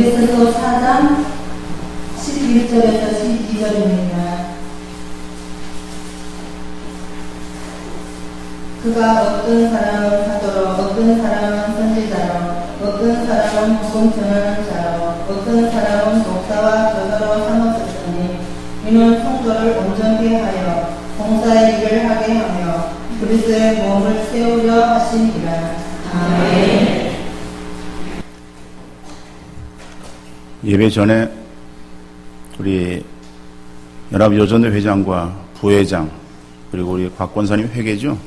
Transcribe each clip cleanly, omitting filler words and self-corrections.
에베소서 4장 11절에서 12절입니다. 그가 어떤 사람은 사도로, 어떤 사람은 선지자로, 어떤 사람은 복음 전하는 자로, 어떤 사람은 목사와 교사로 삼았으니 이는 성도를 온전케 하여 봉사의 일을 하게 하며 그리스도의 몸을 세우려 하시니라. 아멘. 예배 전에 우리 연합여전대 회장과 부회장 그리고 우리 곽권사님 회계죠.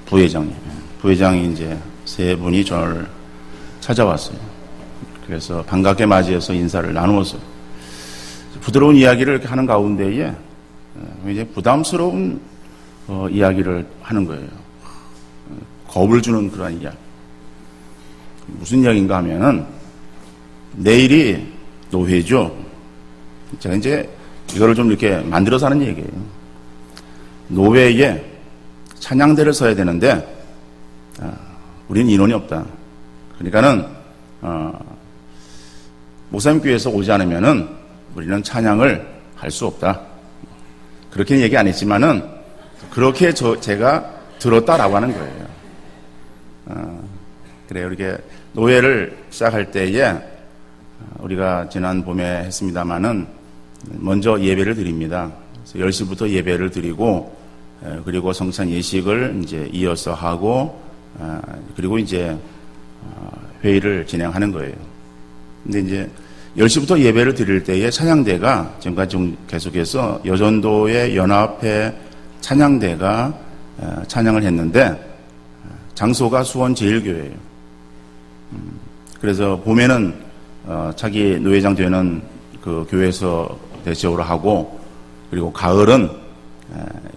부회장이 이제 세 분이 저를 찾아왔어요. 그래서 반갑게 맞이해서 인사를 나누었어요. 부드러운 이야기를 이렇게 하는 가운데에 이제 부담스러운 이야기를 하는 거예요. 겁을 주는 그런 이야기. 무슨 이야기인가 하면은 내일이 노회죠. 제가 이제 이거를 좀 이렇게 만들어서 하는 얘기예요. 노회에 찬양대를 서야 되는데 우리는 인원이 없다. 그러니까는 목사님 교회에서 오지 않으면은 우리는 찬양을 할 수 없다. 그렇게는 얘기 안 했지만은 그렇게 제가 들었다라고 하는 거예요. 그래요. 이렇게 노회를 시작할 때에 우리가 지난 봄에 했습니다마는 먼저 예배를 드립니다. 그래서 10시부터 예배를 드리고 그리고 성찬 예식을 이제 이어서 하고 그리고 이제 회의를 진행하는 거예요. 근데 이제 10시부터 예배를 드릴 때에 찬양대가 지금까지 좀 계속해서 여전도의 연합회 찬양대가 찬양을 했는데 장소가 수원 제일교회예요. 그래서 봄에는 자기 노회장 되는 그 교회에서 대체적으로 하고 그리고 가을은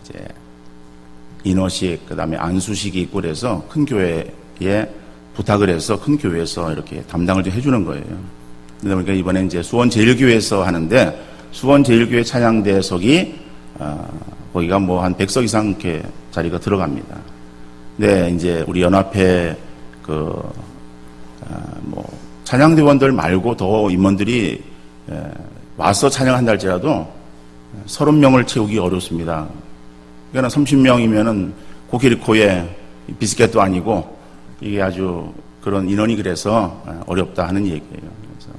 이제 인허식 그다음에 안수식이 있고 그래서 큰 교회에 부탁을 해서 큰 교회에서 이렇게 담당을 좀 해주는 거예요. 그러다 보니까 이번에 이제 수원 제일교회에서 하는데 수원 제일교회 찬양대석이 거기가 뭐 한 100석 이상 이렇게 자리가 들어갑니다. 네, 이제 우리 연합회 뭐 찬양대원들 말고 더 임원들이 와서 찬양한다 할지라도 30명을 채우기 어렵습니다. 그러니까 30명이면은 코끼리코에 비스켓도 아니고 이게 아주 그런 인원이 그래서 어렵다 하는 얘기예요. 그래서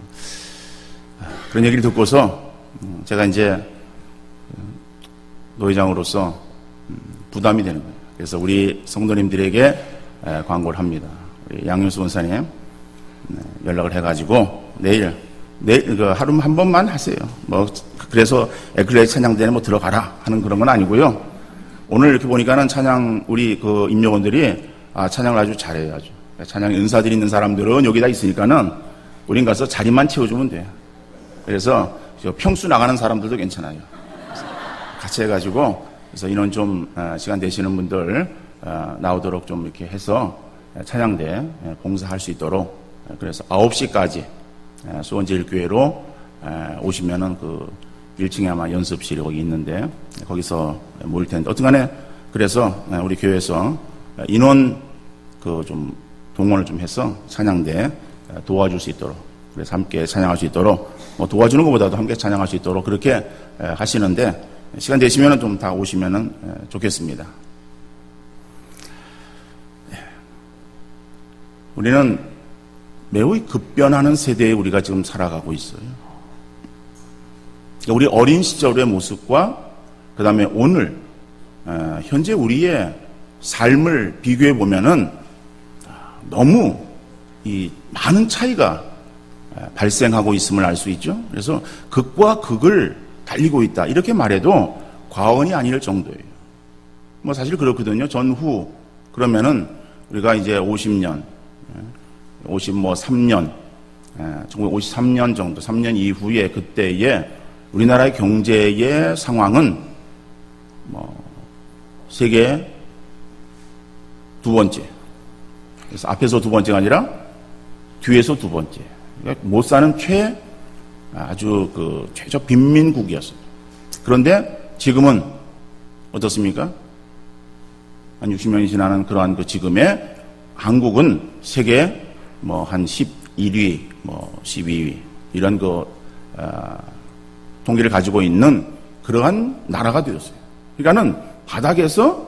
그런 얘기를 듣고서 제가 이제 노회장으로서 부담이 되는 거예요. 그래서 우리 성도님들에게 광고를 합니다. 우리 양윤수 원사님 연락을 해가지고 내일 하루 한 번만 하세요. 뭐 그래서 에클레 찬양대는 뭐 들어가라 하는 그런 건 아니고요. 오늘 이렇게 보니까는 찬양 우리 그 임용원들이 찬양을 아주 잘해요. 아주 찬양 은사들이 있는 사람들은 여기다 있으니까는 우린 가서 자리만 채워주면 돼요. 그래서 평수 나가는 사람들도 괜찮아요. 같이 해가지고 그래서 인원 좀 시간 되시는 분들 나오도록 좀 이렇게 해서 찬양대 봉사할 수 있도록 그래서 9시까지 수원제일교회로 오시면은 그 1층에 아마 연습실이 거기 있는데 거기서 모일 텐데 어쨌간에 그래서 우리 교회에서 인원 그 좀 동원을 좀 해서 찬양대 도와줄 수 있도록 그래서 함께 찬양할 수 있도록 뭐 도와주는 것보다도 함께 찬양할 수 있도록 그렇게 하시는데 시간 되시면은 좀 다 오시면은 좋겠습니다. 우리는 매우 급변하는 세대에 우리가 지금 살아가고 있어요. 우리 어린 시절의 모습과 그 다음에 오늘 현재 우리의 삶을 비교해 보면은 너무 이 많은 차이가 발생하고 있음을 알 수 있죠. 그래서 극과 극을 달리고 있다 이렇게 말해도 과언이 아닐 정도예요. 뭐 사실 그렇거든요. 전후 그러면은 우리가 이제 50년, 53년, 1953년 정도, 3년 이후에 그때에 우리나라의 경제의 상황은 뭐 세계 두 번째. 그래서 앞에서 두 번째가 아니라 뒤에서 두 번째. 그러니까 못 사는 아주 그 최저 빈민국이었어요. 그런데 지금은 어떻습니까? 한 60년이 지나는 그러한 그 지금의 한국은 세계 뭐 한 1위, 12위 이런 통계를 가지고 있는 그러한 나라가 되었어요. 그러니까는 바닥에서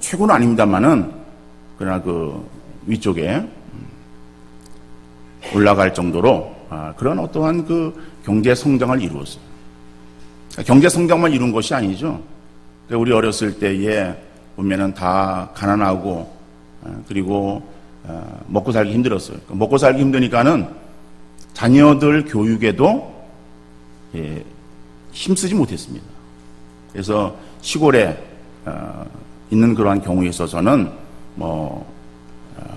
최고는 아닙니다만은 그러나 그 위쪽에 올라갈 정도로 그런 어떠한 그 경제 성장을 이루었어요. 경제 성장만 이룬 것이 아니죠. 우리 어렸을 때에 보면은 다 가난하고 그리고 먹고 살기 힘들었어요. 먹고 살기 힘드니까는 자녀들 교육에도 힘쓰지 못했습니다. 그래서 시골에 있는 그러한 경우에 있어서는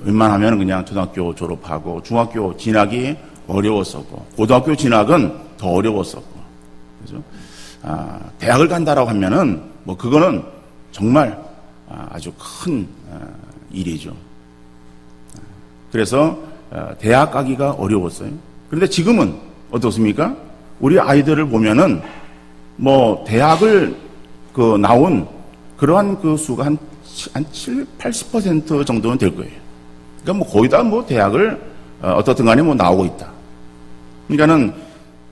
웬만하면 그냥 초등학교 졸업하고 중학교 진학이 어려웠었고 고등학교 진학은 더 어려웠었고 그죠? 대학을 간다라고 하면은 그거는 정말 아주 큰 일이죠. 그래서 대학 가기가 어려웠어요. 그런데 지금은 어떻습니까? 우리 아이들을 보면은 대학을 나온 그러한 그 수가 한 7, 80% 정도는 될 거예요. 그러니까 거의 다 대학을 어떻든 간에 나오고 있다. 그러니까는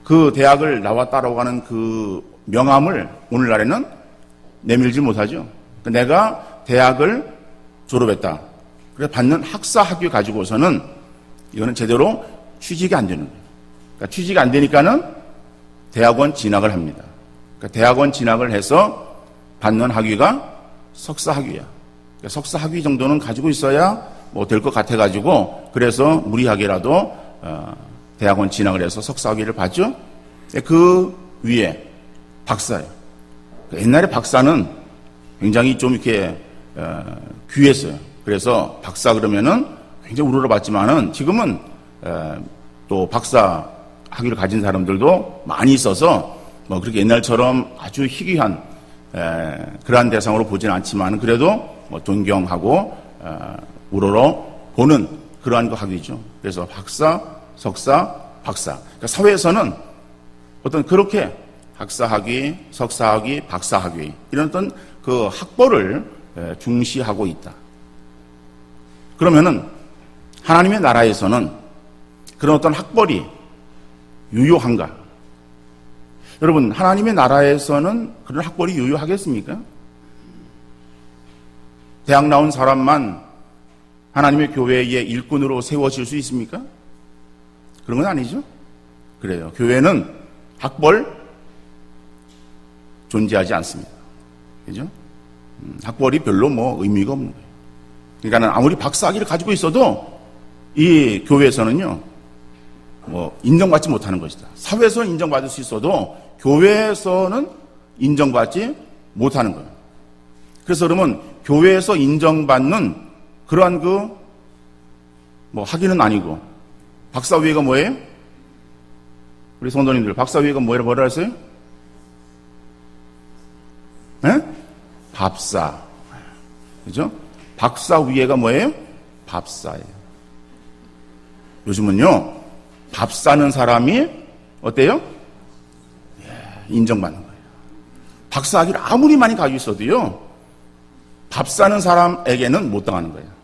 그 대학을 나왔다라고 하는 그 명함을 오늘날에는 내밀지 못하죠. 그러니까 내가 대학을 졸업했다. 그래서 받는 학사 학위 가지고서는 이거는 제대로 취직이 안 되는 거예요. 그러니까 취직이 안 되니까는 대학원 진학을 합니다. 그러니까 대학원 진학을 해서 받는 학위가 석사 학위야. 그러니까 석사 학위 정도는 가지고 있어야 될 것 같아가지고 그래서 무리하게라도 대학원 진학을 해서 석사 학위를 받죠. 그 위에 박사예요. 옛날에 박사는 굉장히 좀 이렇게 귀했어요. 그래서 박사 그러면은 굉장히 우러러봤지만은 지금은 또 박사 학위를 가진 사람들도 많이 있어서 그렇게 옛날처럼 아주 희귀한 그러한 대상으로 보지는 않지만 그래도 존경하고 우러러 보는 그러한 그 학위죠. 그래서 박사, 석사, 박사. 그러니까 사회에서는 어떤 그렇게 학사 학위, 석사 학위, 박사 학위 이런 어떤 그 학벌을 중시하고 있다. 그러면은 하나님의 나라에서는 그런 어떤 학벌이 유효한가? 여러분, 하나님의 나라에서는 그런 학벌이 유효하겠습니까? 대학 나온 사람만 하나님의 교회의 일꾼으로 세워질 수 있습니까? 그런 건 아니죠. 그래요. 교회는 학벌 존재하지 않습니다. 그죠? 학벌이 별로 의미가 없는 거예요. 그러니까 아무리 박사학위를 가지고 있어도 이 교회에서는요, 인정받지 못하는 것이다. 사회에서는 인정받을 수 있어도 교회에서는 인정받지 못하는 거예요. 그래서 그러면 교회에서 인정받는 그러한 학위는 아니고 박사위가 뭐예요? 우리 성도님들 박사위가 뭐라 했어요? 네? 밥사. 그죠? 박사위가 뭐예요? 밥사예요. 요즘은요, 밥 사는 사람이 어때요? 인정받는 거예요. 박사학위를 아무리 많이 가지고 있어도요, 밥 사는 사람에게는 못 당하는 거예요.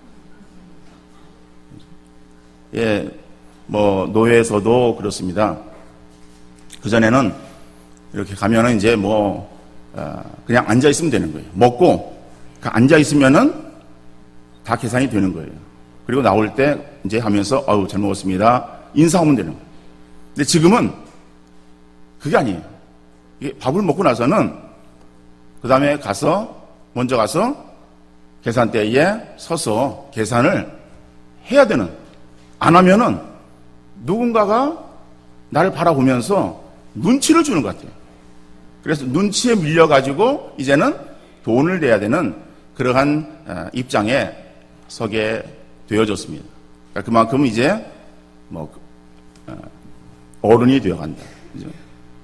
노예에서도 그렇습니다. 그전에는 이렇게 가면은 이제 그냥 앉아있으면 되는 거예요. 먹고, 앉아있으면은 다 계산이 되는 거예요. 그리고 나올 때 이제 하면서, 잘 먹었습니다. 인사하면 되는 거예요. 근데 지금은 그게 아니에요. 밥을 먹고 나서는 그 다음에 먼저 가서 계산대에 서서 계산을 해야 되는, 안 하면은 누군가가 나를 바라보면서 눈치를 주는 것 같아요. 그래서 눈치에 밀려가지고 이제는 돈을 내야 되는 그러한 입장에 서게 되어졌습니다. 그러니까 그만큼 이제 어른이 되어간다. 그죠?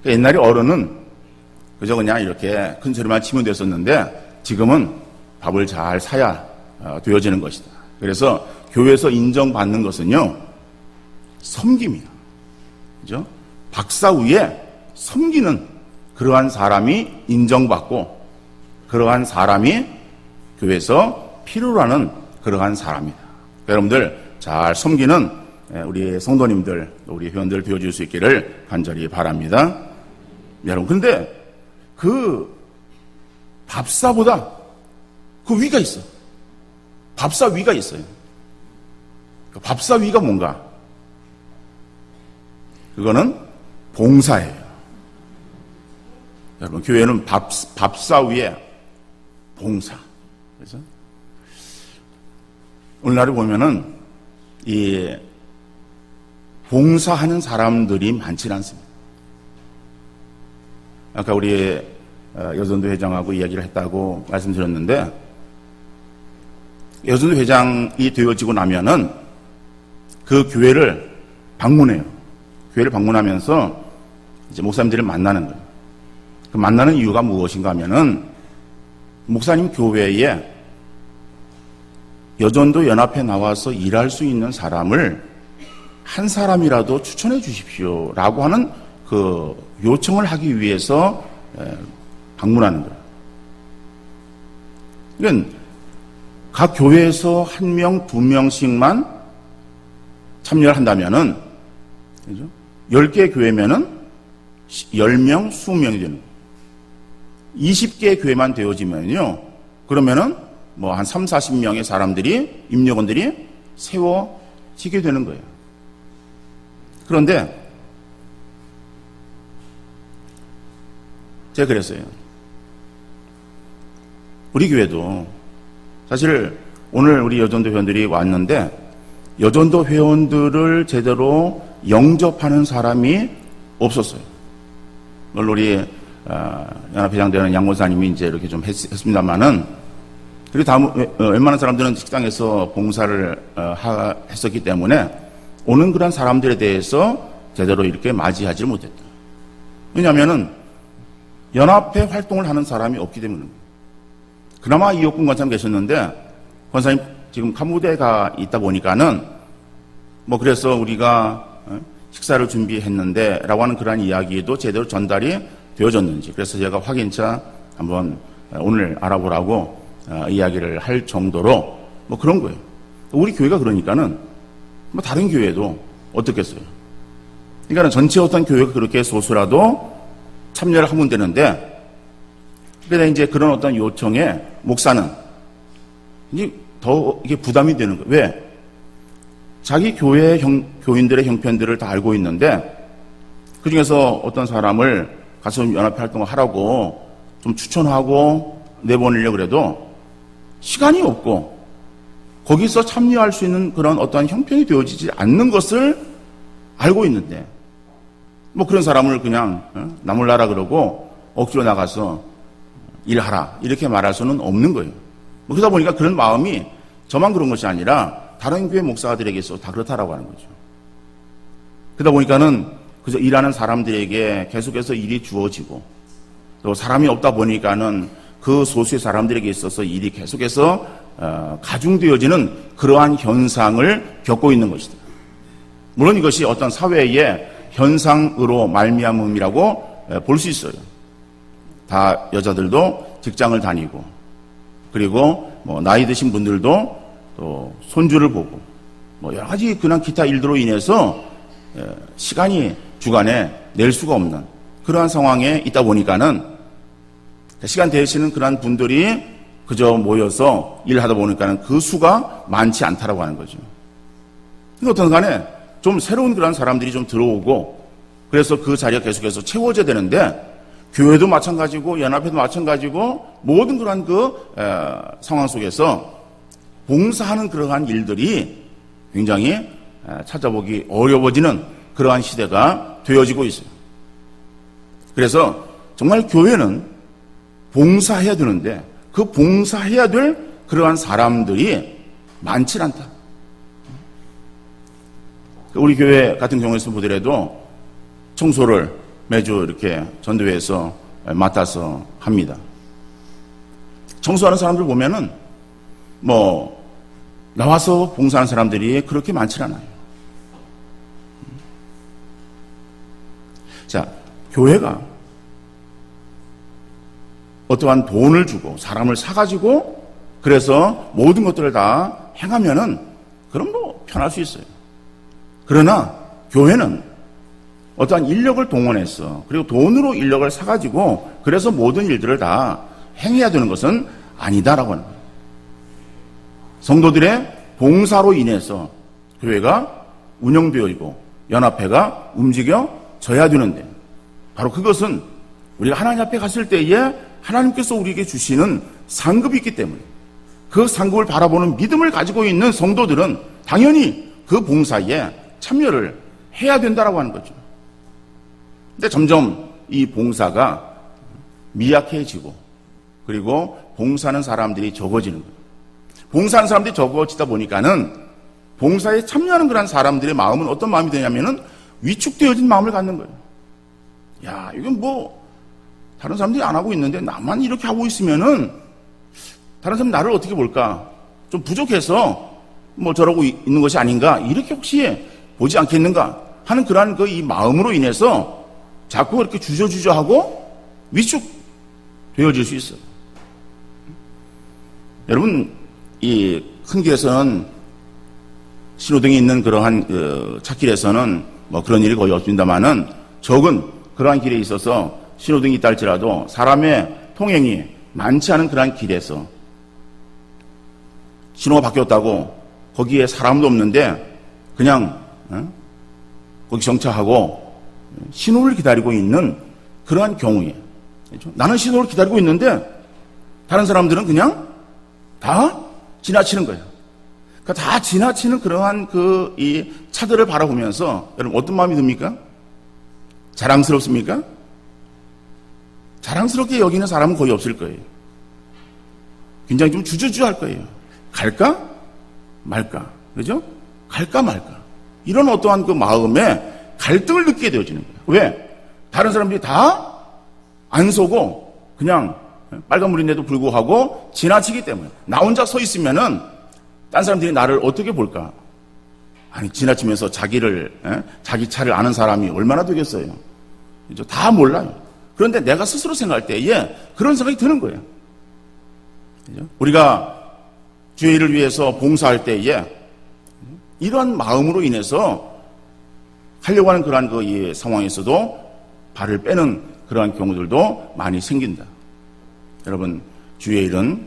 그러니까 옛날에 어른은 그저 그냥 이렇게 큰 소리만 치면 됐었는데 지금은 밥을 잘 사야 되어지는 것이다. 그래서 교회에서 인정받는 것은요, 섬김이야. 그죠? 박사 위에 섬기는 그러한 사람이 인정받고 그러한 사람이 교회에서 필요로 하는 그러한 사람이다. 여러분들 잘 섬기는 우리 성도님들, 우리 회원들 되어줄 수 있기를 간절히 바랍니다. 여러분, 근데 그 밥사보다 그 위가 있어. 밥사 위가 있어요. 그 밥사 위가 뭔가? 그거는 봉사예요. 여러분, 교회는 밥사 위에 봉사. 그래서 오늘날에 보면은 이 봉사하는 사람들이 많지 않습니다. 아까 우리 여전도 회장하고 이야기를 했다고 말씀드렸는데, 여전도 회장이 되어지고 나면은 그 교회를 방문해요. 교회를 방문하면서 이제 목사님들을 만나는 거예요. 그 만나는 이유가 무엇인가 하면은 목사님 교회에 여전도 연합회 나와서 일할 수 있는 사람을 한 사람이라도 추천해 주십시오라고 하는 그 요청을 하기 위해서 방문하는 거예요. 그러니까 각 교회에서 1명, 2명씩만 참여를 한다면은, 그죠? 10개 교회면은 10명, 20명이 되는 거예요. 20개 교회만 되어지면요, 그러면은 뭐 한 3, 40명의 사람들이, 임직원들이 세워지게 되는 거예요. 그런데 제가 그랬어요. 우리 교회도 사실 오늘 우리 여전도 회원들이 왔는데 여전도 회원들을 제대로 영접하는 사람이 없었어요. 물론 우리 연합회장되는 양모사님이 이제 이렇게 좀 했습니다만은, 그리고 다음 웬만한 사람들은 식당에서 봉사를 했었기 때문에 오는 그런 사람들에 대해서 제대로 이렇게 맞이하지 못했다. 왜냐하면은 연합회 활동을 하는 사람이 없기 때문입니다. 그나마 이옥군 권사님 계셨는데, 권사님 지금 간부대가 있다 보니까는 뭐 그래서 우리가 식사를 준비했는데 라고 하는 그런 이야기도 제대로 전달이 되어졌는지, 그래서 제가 확인차 한번 오늘 알아보라고 이야기를 할 정도로 뭐 그런 거예요. 우리 교회가 그러니까는 뭐 다른 교회도 어떻겠어요. 그러니까 전체 어떤 교회가 그렇게 소수라도 참여를 하면 되는데, 그런데 이제 그런 어떤 요청에 목사는 이제 더 이게 부담이 되는 거예요. 왜? 자기 교회 교인들의 형편들을 다 알고 있는데, 그 중에서 어떤 사람을 가서 연합회 활동을 하라고 좀 추천하고 내보내려고 그래도 시간이 없고, 거기서 참여할 수 있는 그런 어떤 형편이 되어지지 않는 것을 알고 있는데, 뭐 그런 사람을 그냥 나몰라라 그러고 억지로 나가서 일하라 이렇게 말할 수는 없는 거예요. 뭐 그러다 보니까 그런 마음이 저만 그런 것이 아니라 다른 교회 목사들에게서 다 그렇다라고 하는 거죠. 그러다 보니까는 그저 일하는 사람들에게 계속해서 일이 주어지고, 또 사람이 없다 보니까는 그 소수의 사람들에게 있어서 일이 계속해서 가중되어지는 그러한 현상을 겪고 있는 것이다. 물론 이것이 어떤 사회의 현상으로 말미암음이라고 볼 수 있어요. 다 여자들도 직장을 다니고, 그리고 뭐 나이 드신 분들도 또 손주를 보고, 뭐 여러 가지 그냥 기타 일들로 인해서 시간이 주간에 낼 수가 없는 그러한 상황에 있다 보니까는 시간 되시는 그러한 분들이 그저 모여서 일하다 보니까는 그 수가 많지 않다라고 하는 거죠. 그러니까 어떤 간에 좀 새로운 그런 사람들이 좀 들어오고, 그래서 그 자리가 계속해서 채워져야 되는데, 교회도 마찬가지고 연합회도 마찬가지고 모든 그러한 그 상황 속에서 봉사하는 그러한 일들이 굉장히 찾아보기 어려워지는 그러한 시대가 되어지고 있어요. 그래서 정말 교회는 봉사해야 되는데 그 봉사해야 될 그러한 사람들이 많지 않다. 우리 교회 같은 경우에서 보더라도 청소를 매주 이렇게 전도회에서 맡아서 합니다. 청소하는 사람들 보면은 뭐 나와서 봉사하는 사람들이 그렇게 많지 않아요. 자, 교회가 어떠한 돈을 주고 사람을 사가지고 그래서 모든 것들을 다 행하면은 그럼 뭐 편할 수 있어요. 그러나 교회는 어떠한 인력을 동원해서 그리고 돈으로 인력을 사가지고 그래서 모든 일들을 다 행해야 되는 것은 아니다라고 하는 거예요. 성도들의 봉사로 인해서 교회가 운영되어지고 연합회가 움직여져야 되는데 바로 그것은 우리가 하나님 앞에 갔을 때에 하나님께서 우리에게 주시는 상급이 있기 때문에 그 상급을 바라보는 믿음을 가지고 있는 성도들은 당연히 그 봉사에 참여를 해야 된다라고 하는 거죠. 근데 점점 이 봉사가 미약해지고 그리고 봉사하는 사람들이 적어지는 거예요. 봉사하는 사람들이 적어지다 보니까는 봉사에 참여하는 그런 사람들의 마음은 어떤 마음이 되냐면은 위축되어진 마음을 갖는 거예요. 야, 이건 뭐 다른 사람들이 안 하고 있는데 나만 이렇게 하고 있으면은 다른 사람 나를 어떻게 볼까? 좀 부족해서 뭐 저러고 있는 것이 아닌가? 이렇게 혹시 보지 않겠는가? 하는 그러한 이 마음으로 인해서 자꾸 이렇게 주저주저하고 위축되어질 수 있어요. 여러분, 이 큰 길에서는 신호등이 있는 그러한 찻길에서는 뭐 그런 일이 거의 없습니다만은 적은 그러한 길에 있어서 신호등이 있다 할지라도 사람의 통행이 많지 않은 그러한 길에서 신호가 바뀌었다고 거기에 사람도 없는데 그냥 거기 정차하고 신호를 기다리고 있는 그러한 경우에 그렇죠? 나는 신호를 기다리고 있는데 다른 사람들은 그냥 다 지나치는 거예요. 그러니까 다 지나치는 그러한 이 차들을 바라보면서 여러분 어떤 마음이 듭니까? 자랑스럽습니까? 자랑스럽게 여기는 사람은 거의 없을 거예요. 굉장히 좀 주저주저할 거예요. 갈까? 말까? 그죠? 갈까 말까? 이런 어떠한 그 마음에 갈등을 느끼게 되어지는 거예요. 왜? 다른 사람들이 다 안 서고 그냥 빨간불인데도 불구하고 지나치기 때문에 나 혼자 서 있으면은 딴 사람들이 나를 어떻게 볼까? 아니 지나치면서 자기 차를 아는 사람이 얼마나 되겠어요? 그죠? 다 몰라요. 그런데 내가 스스로 생각할 때에 그런 생각이 드는 거예요. 그죠? 우리가 주의 일을 위해서 봉사할 때에 이러한 마음으로 인해서 하려고 하는 그러한 이 상황에서도 발을 빼는 그러한 경우들도 많이 생긴다. 여러분, 주의 일은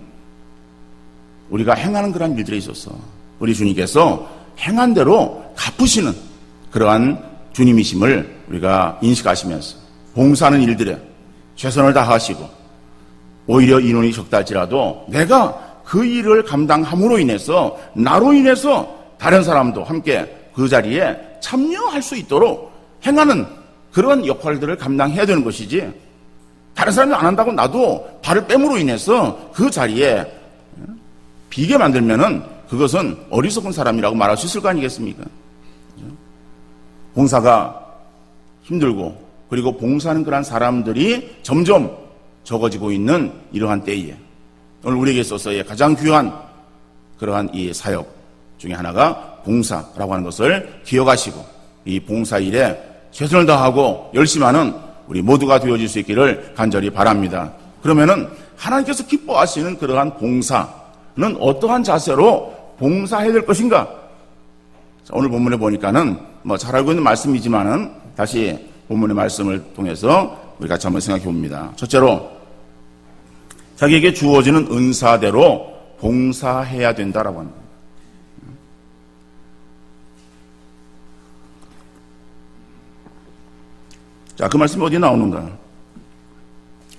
우리가 행하는 그러한 일들에 있어서 우리 주님께서 행한 대로 갚으시는 그러한 주님이심을 우리가 인식하시면서 봉사하는 일들에 최선을 다하시고 오히려 인원이 적다 할지라도 내가 그 일을 감당함으로 인해서 나로 인해서 다른 사람도 함께 그 자리에 참여할 수 있도록 행하는 그런 역할들을 감당해야 되는 것이지 다른 사람이 안 한다고 나도 발을 뺨으로 인해서 그 자리에 비게 만들면은 그것은 어리석은 사람이라고 말할 수 있을 거 아니겠습니까? 봉사가 힘들고 그리고 봉사하는 그런 사람들이 점점 적어지고 있는 이러한 때에 오늘 우리에게 있어서의 가장 귀한 그러한 이 사역 중에 하나가 봉사라고 하는 것을 기억하시고 이 봉사일에 최선을 다하고 열심히 하는 우리 모두가 되어질 수 있기를 간절히 바랍니다. 그러면은 하나님께서 기뻐하시는 그러한 봉사는 어떠한 자세로 봉사해야 될 것인가? 오늘 본문에 보니까는 뭐 잘 알고 있는 말씀이지만은 다시 본문의 말씀을 통해서 우리 같이 한번 생각해 봅니다. 첫째로 자기에게 주어지는 은사대로 봉사해야 된다라고 합니다. 자, 그 말씀이 어디 나오는가?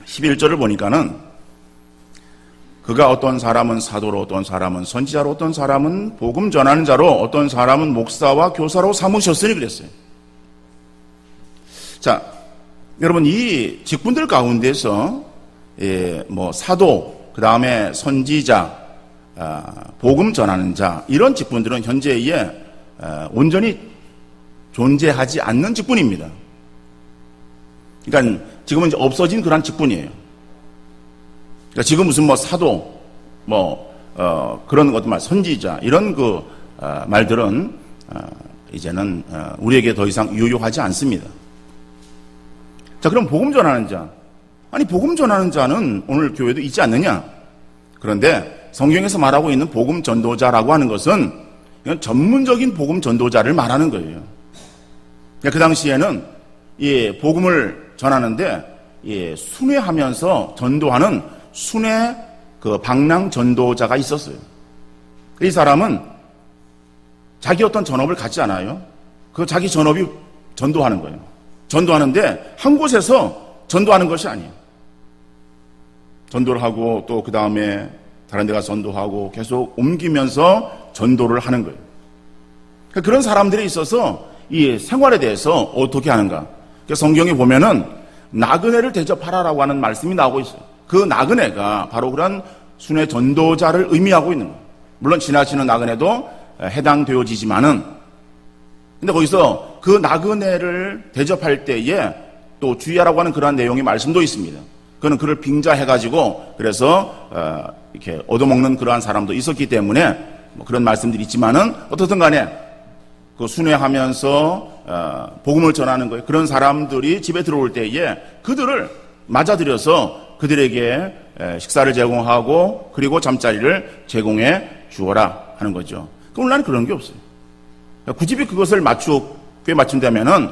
11절을 보니까는 그가 어떤 사람은 사도로, 어떤 사람은 선지자로, 어떤 사람은 복음 전하는 자로, 어떤 사람은 목사와 교사로 삼으셨으니 그랬어요. 자, 여러분 이 직분들 가운데서 뭐 사도, 그 다음에 선지자, 복음 전하는 자 이런 직분들은 현재에 온전히 존재하지 않는 직분입니다. 그러니까 지금은 이제 없어진 그런 직분이에요. 그러니까 지금 무슨 뭐 사도, 그런 것들 선지자 이런 말들은 이제는 우리에게 더 이상 유효하지 않습니다. 자, 그럼 복음 전하는 자. 아니, 복음 전하는 자는 오늘 교회도 있지 않느냐? 그런데 성경에서 말하고 있는 복음 전도자라고 하는 것은 전문적인 복음 전도자를 말하는 거예요. 그 당시에는 이 복음을 전하는데 순회하면서 전도하는 순회 그 방랑 전도자가 있었어요. 이 사람은 자기 어떤 전업을 갖지 않아요. 그 자기 전업이 전도하는 거예요. 전도하는데 한 곳에서 전도하는 것이 아니에요. 전도를 하고 또 그 다음에 다른 데 가서 전도하고 계속 옮기면서 전도를 하는 거예요. 그런 사람들이 있어서 이 생활에 대해서 어떻게 하는가. 성경에 보면은 나그네를 대접하라라고 하는 말씀이 나오고 있어요. 그 나그네가 바로 그런 순회 전도자를 의미하고 있는 거예요. 물론 지나치는 나그네도 해당되어지지만은, 근데 거기서 그 나그네를 대접할 때에 또 주의하라고 하는 그러한 내용의 말씀도 있습니다. 그는 그를 빙자해가지고 그래서 이렇게 얻어먹는 그러한 사람도 있었기 때문에 뭐 그런 말씀들이 있지만은 어떻든 간에 그 순회하면서 복음을 전하는 거예요. 그런 사람들이 집에 들어올 때에 그들을 맞아들여서 그들에게 식사를 제공하고 그리고 잠자리를 제공해 주어라 하는 거죠. 오늘날은 그런 게 없어요. 굳이 그것을 꽤 맞춘다면은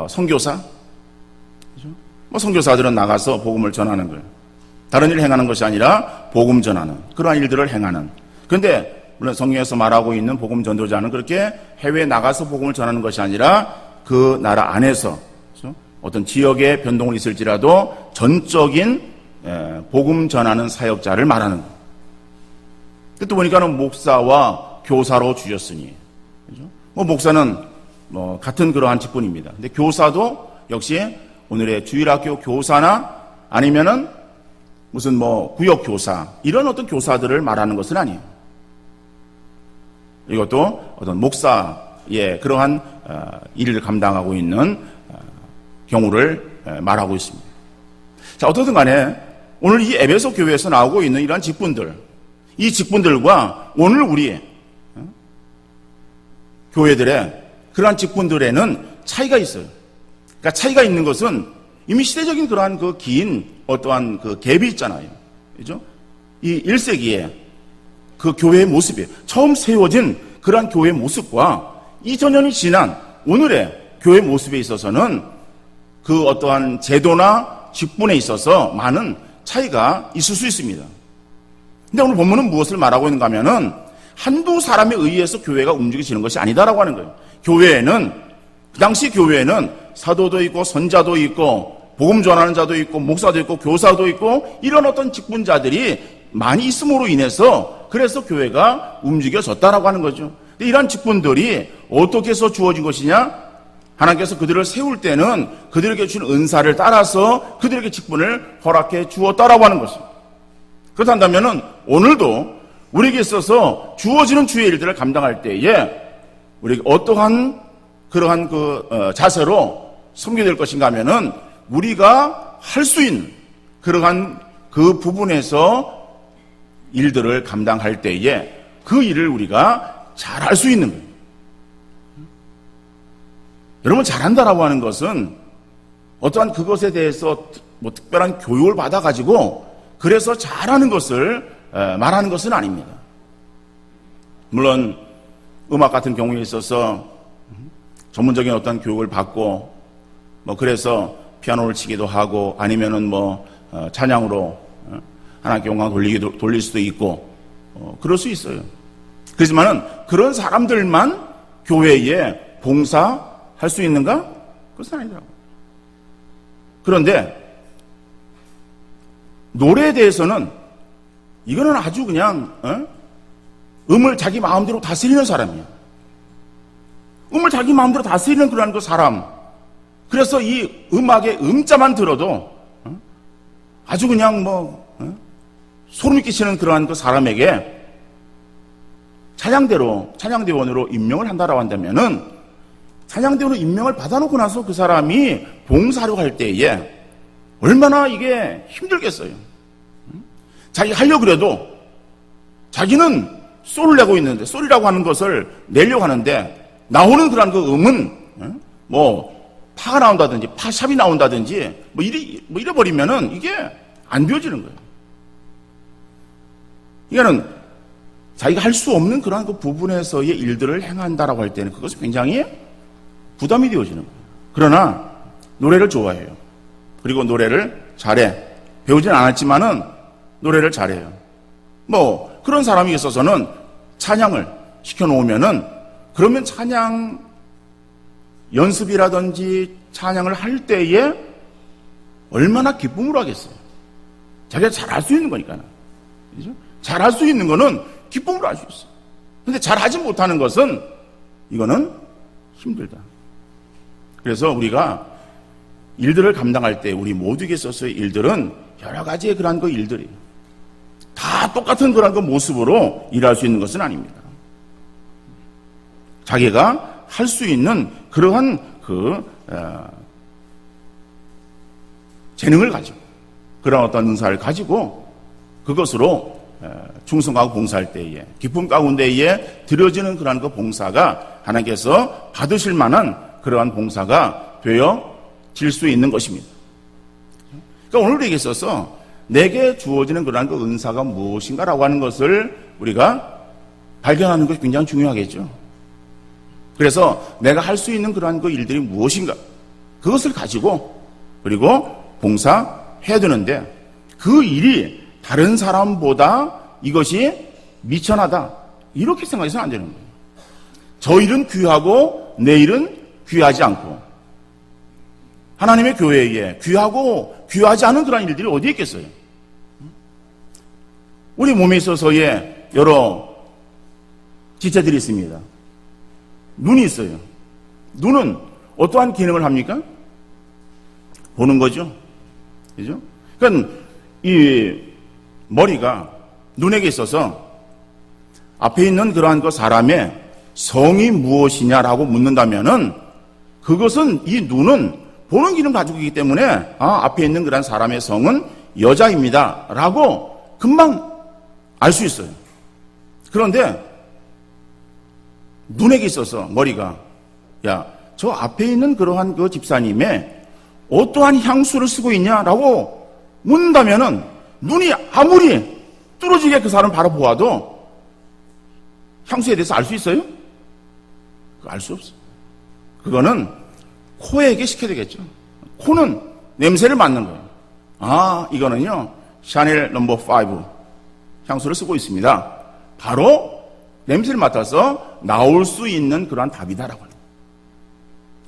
선교사, 뭐 선교사들은 나가서 복음을 전하는 거예요. 다른 일을 행하는 것이 아니라 복음 전하는 그러한 일들을 행하는. 그런데 물론 성경에서 말하고 있는 복음 전도자는 그렇게 해외에 나가서 복음을 전하는 것이 아니라 그 나라 안에서 그렇죠? 어떤 지역의 변동은 있을지라도 전적인 복음 전하는 사역자를 말하는 거예요. 또 보니까는 목사와 교사로 주셨으니, 그렇죠? 뭐 목사는 뭐 같은 그러한 직분입니다. 근데 교사도 역시 오늘의 주일학교 교사나 아니면은 무슨 뭐 구역 교사 이런 어떤 교사들을 말하는 것은 아니에요. 이것도 어떤 목사의 그러한 일을 감당하고 있는 경우를 말하고 있습니다. 자, 어떻든 간에 오늘 이 에베소 교회에서 나오고 있는 이러한 직분들, 이 직분들과 오늘 우리 교회들의 그러한 직분들에는 차이가 있어요. 그러니까 차이가 있는 것은 이미 시대적인 그러한 그 긴 어떠한 그 갭이 있잖아요. 그죠? 이 1세기에 그 교회의 모습이 처음 세워진 그러한 교회의 모습과 2000년이 지난 오늘의 교회 모습에 있어서는 그 어떠한 제도나 직분에 있어서 많은 차이가 있을 수 있습니다. 근데 오늘 본문은 무엇을 말하고 있는가 하면은 한두 사람에 의해서 교회가 움직여지는 것이 아니다라고 하는 거예요. 교회에는, 그 당시 교회에는 사도도 있고 선자도 있고 복음 전하는 자도 있고 목사도 있고 교사도 있고 이런 어떤 직분자들이 많이 있음으로 인해서 그래서 교회가 움직여졌다라고 하는 거죠. 근데 이러한 직분들이 어떻게 해서 주어진 것이냐? 하나님께서 그들을 세울 때는 그들에게 준 은사를 따라서 그들에게 직분을 허락해 주었다라고 하는 것입니다. 그렇다면은 오늘도 우리에게 있어서 주어지는 주의 일들을 감당할 때에 우리에게 어떠한 그러한 자세로 섬겨될 것인가 하면은 우리가 할 수 있는 그러한 그 부분에서 일들을 감당할 때에 그 일을 우리가 잘할 수 있는 거예요. 여러분, 잘한다라고 하는 것은 어떠한 그것에 대해서 뭐 특별한 교육을 받아가지고 그래서 잘하는 것을 말하는 것은 아닙니다. 물론 음악 같은 경우에 있어서 전문적인 어떤 교육을 받고 뭐 그래서 피아노를 치기도 하고 아니면은 뭐 찬양으로 하나님께 영광 돌릴 수도 있고 그럴 수 있어요. 그렇지만은 그런 사람들만 교회에 봉사할 수 있는가? 그것은 아니더라고요. 그런데 노래에 대해서는 이거는 아주 그냥 음을 자기 마음대로 다스리는 사람이에요. 음을 자기 마음대로 다스리는 그런 그 사람. 그래서 이 음악의 음자만 들어도 아주 그냥 소름이 끼치는 그러한 그 사람에게 찬양대원으로 임명을 한다라고 한다면은 찬양대원으로 임명을 받아놓고 나서 그 사람이 봉사하려고 할 때에 얼마나 이게 힘들겠어요. 자기 하려고 그래도 자기는 소리를 내고 있는데 소리라고 하는 것을 내려고 하는데 나오는 그런 그 음은 뭐 파가 나온다든지 파샵이 나온다든지 뭐 이래 버리면은 이게 안 되어지는 거예요. 이거는 자기가 할 수 없는 그러한 그 부분에서의 일들을 행한다라고 할 때는 그것은 굉장히 부담이 되어지는 거예요. 그러나 노래를 좋아해요. 그리고 노래를 잘해. 배우진 않았지만은 노래를 잘해요. 뭐 그런 사람이 있어서는 찬양을 시켜놓으면은 그러면 찬양 연습이라든지 찬양을 할 때에 얼마나 기쁨을 하겠어요. 자기가 잘할 수 있는 거니까. 그죠? 잘할 수 있는 거는 기쁨으로 할 수 있어요. 근데 잘하지 못하는 것은 이거는 힘들다. 그래서 우리가 일들을 감당할 때 우리 모두에게 있어서의 일들은 여러 가지의 그러한 그 일들이 다 똑같은 그러한 그 모습으로 일할 수 있는 것은 아닙니다. 자기가 할 수 있는 그러한 재능을 가지고 그런 어떤 은사를 가지고 그것으로 충성하고 봉사할 때에 기쁨 가운데에 드려지는 그러한 그 봉사가 하나님께서 받으실 만한 그러한 봉사가 되어질 수 있는 것입니다. 그러니까 오늘 우리에게 있어서 내게 주어지는 그러한 그 은사가 무엇인가라고 하는 것을 우리가 발견하는 것이 굉장히 중요하겠죠. 그래서 내가 할 수 있는 그러한 그 일들이 무엇인가 그것을 가지고 그리고 봉사해야 되는데 그 일이 다른 사람보다 이것이 미천하다 이렇게 생각해서는 안 되는 거예요. 저 일은 귀하고 내 일은 귀하지 않고 하나님의 교회에 귀하고 귀하지 않은 그런 일들이 어디에 있겠어요? 우리 몸에 있어서의 여러 지체들이 있습니다. 눈이 있어요. 눈은 어떠한 기능을 합니까? 보는 거죠. 그죠? 그러니까 이 머리가 눈에게 있어서 앞에 있는 그러한 그 사람의 성이 무엇이냐라고 묻는다면은 그것은 이 눈은 보는 기능을 가지고 있기 때문에 앞에 있는 그러한 사람의 성은 여자입니다 라고 금방 알 수 있어요. 그런데 눈에게 있어서 머리가 저 앞에 있는 그러한 그 집사님의 어떠한 향수를 쓰고 있냐라고 묻는다면은 눈이 아무리 뚫어지게 그 사람 바로 보아도 향수에 대해서 알 수 있어요? 알 수 없어요. 그거는 코에게 시켜야 되겠죠. 코는 냄새를 맡는 거예요. 이거는요 샤넬 넘버 5 향수를 쓰고 있습니다. 바로 냄새를 맡아서 나올 수 있는 그러한 답이다라고 합니다.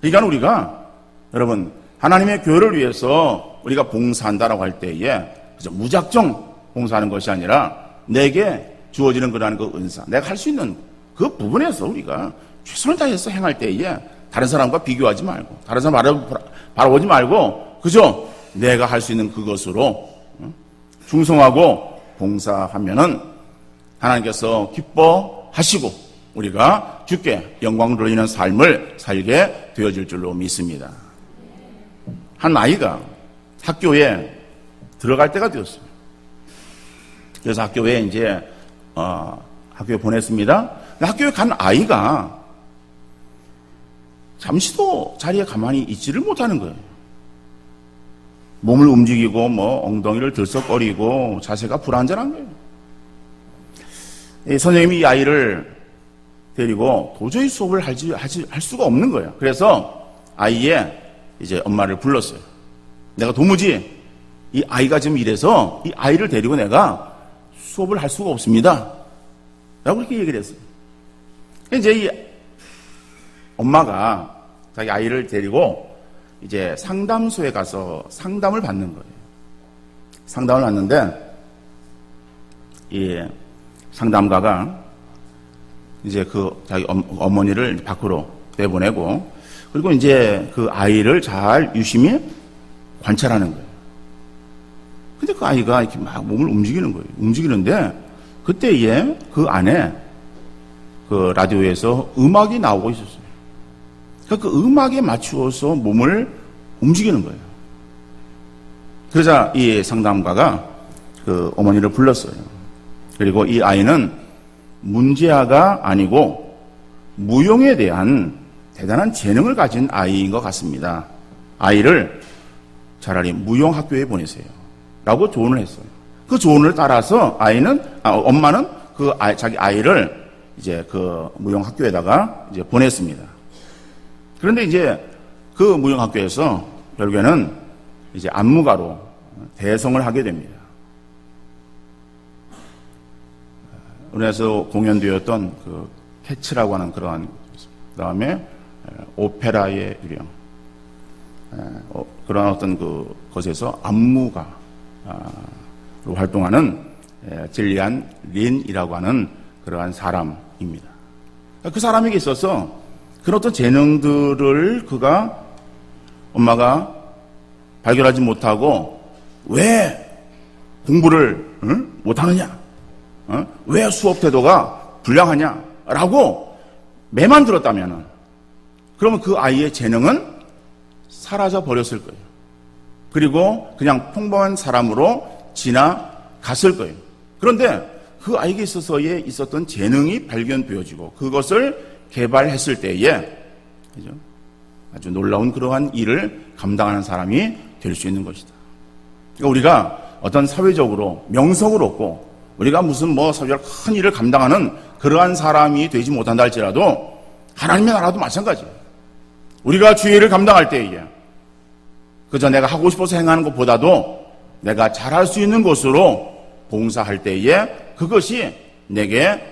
그러니까 우리가 여러분 하나님의 교회를 위해서 우리가 봉사한다라고 할 때에 그저 무작정 봉사하는 것이 아니라 내게 주어지는 그러한 그 은사, 내가 할 수 있는 그 부분에서 우리가 최선을 다해서 행할 때에 다른 사람과 비교하지 말고 다른 사람 바라보지 말고 그저 내가 할 수 있는 그것으로 충성하고 봉사하면은 하나님께서 기뻐하시고 우리가 주께 영광을 돌리는 삶을 살게 되어질 줄로 믿습니다. 한 아이가 학교에 들어갈 때가 되었어요. 그래서 학교에 이제 학교에 보냈습니다. 학교에 간 아이가 잠시도 자리에 가만히 있지를 못하는 거예요. 몸을 움직이고 엉덩이를 들썩거리고 자세가 불안전한 거예요. 선생님이 이 아이를 데리고 도저히 수업을 할 수가 없는 거예요. 그래서 아이의 이제 엄마를 불렀어요. 내가 도무지 이 아이가 지금 이래서 이 아이를 데리고 내가 수업을 할 수가 없습니다. 라고 그렇게 얘기를 했어요. 이제 이 엄마가 자기 아이를 데리고 이제 상담소에 가서 상담을 받는 거예요. 상담을 받는데 이 상담가가 이제 자기 어머니를 밖으로 내보내고 그리고 이제 그 아이를 잘 유심히 관찰하는 거예요. 근데 그 아이가 이렇게 막 몸을 움직이는 거예요. 움직이는데 그때에 그 안에 그 라디오에서 음악이 나오고 있었어요. 그러니까 그 음악에 맞추어서 몸을 움직이는 거예요. 그러자 이 상담가가 그 어머니를 불렀어요. 그리고 이 아이는 문제아가 아니고 무용에 대한 대단한 재능을 가진 아이인 것 같습니다. 아이를 차라리 무용학교에 보내세요. 라고 조언을 했어요. 그 조언을 따라서 엄마는 자기 아이를 이제 그 무용학교에다가 이제 보냈습니다. 그런데 이제 그 무용학교에서 결국에는 이제 안무가로 대성을 하게 됩니다. 우리나라에서 공연되었던 그 캐츠라고 하는 그러한, 그 다음에 오페라의 유령, 그런 어떤 그 것에서 안무가로 활동하는 질리안 린이라고 하는 그러한 사람입니다. 그 사람에게 있어서 그런 어떤 재능들을 그가 엄마가 발견하지 못하고 왜 공부를 못하느냐, 왜 수업 태도가 불량하냐라고 매만 들었다면은 그러면 그 아이의 재능은 사라져 버렸을 거예요. 그리고 그냥 평범한 사람으로 지나갔을 거예요. 그런데 그 아이에게 있어서의 있었던 재능이 발견되어지고 그것을 개발했을 때에 아주 놀라운 그러한 일을 감당하는 사람이 될 수 있는 것이다. 그러니까 우리가 어떤 사회적으로 명성을 얻고 우리가 무슨 뭐 사회적 큰 일을 감당하는 그러한 사람이 되지 못한다 할지라도 하나님의 나라도 마찬가지예요. 우리가 주의 일을 감당할 때에 그저 내가 하고 싶어서 행하는 것보다도 내가 잘할 수 있는 것으로 봉사할 때에 그것이 내게